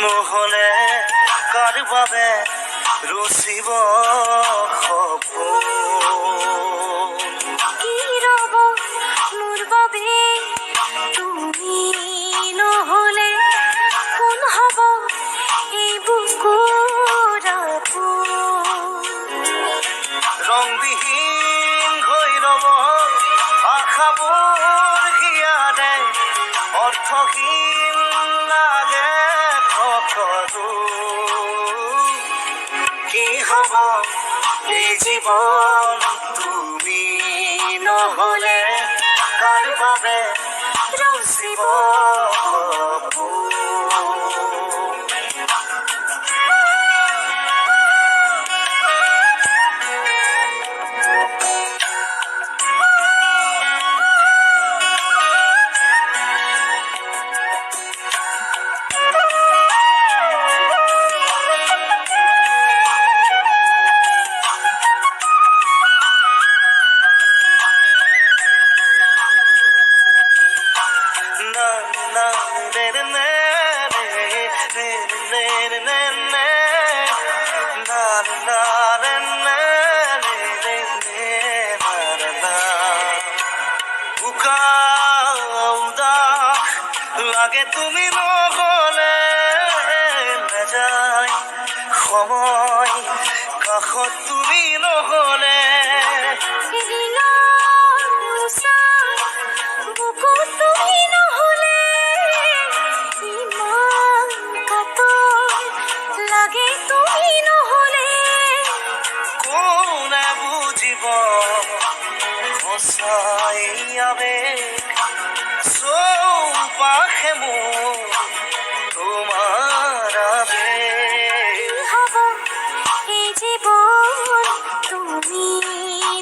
নহলে কাৰ বাবে ৰচিব সপোন। কি ৰব মোৰ বাবে তুমি নহলে কোন হব এই বুকুৰ আপোন। ৰংবিহীন হৈ ৰব আশাবোৰ হিয়াৰে, অৰ্থহীন লাগে সকলো। কি হব এই জীৱন তুমি নহলে কাৰ বাবে ৰচিব সপোন। লাগে তুমি নহলে নাযায় সময়, কাষত তুমি নহলে বুকুত তুমি নহলে ইমান কাতৰ লাগে তুমি নহলে। কোনে বুজিব সঁচাই আবেগ, চৌপাশে মোৰ তোমাৰ আবেগ। কি হব এই জীৱন তুমি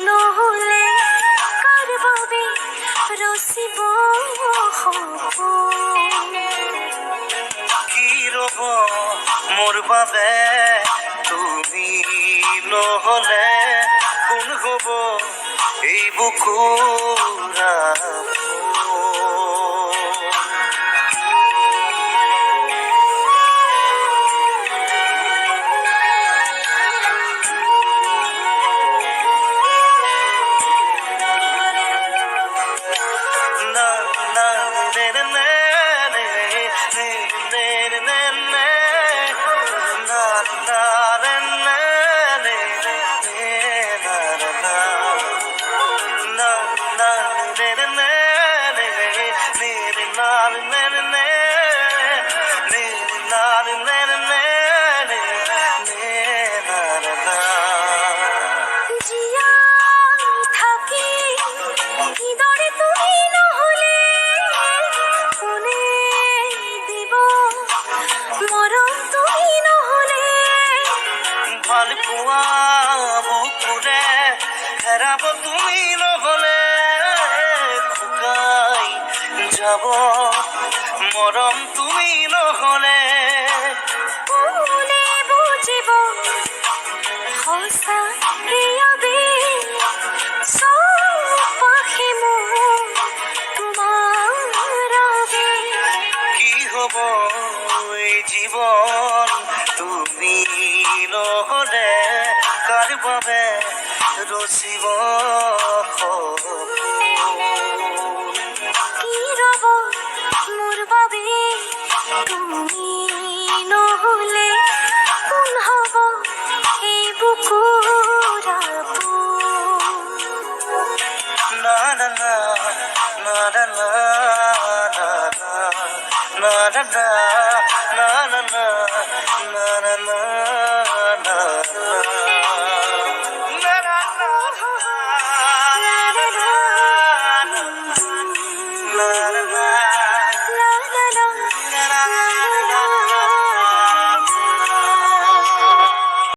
নহলে কাৰ বাবে ৰচিব সপোন। কি ৰব মোৰ বাবে তুমি নহলে কোন হব এই বুকুৰ আপোন। ভাল পোৱা বুকুৰে হেৰাব তুমি নহলে, শুকাই যাব মৰম তুমি নহলে। কোনে বুজিব সঁচা এই আবেগ, চৌপাশে মোৰ তোমাৰ আবেগ। কি হব এই জীৱন তুমি নহলে কাৰ বাবে ৰচিব সপোন। কি ৰব মোৰ বাবে তুমি নহলে কোন হব এই বুকুৰ আপোন। না না না না না না না না না না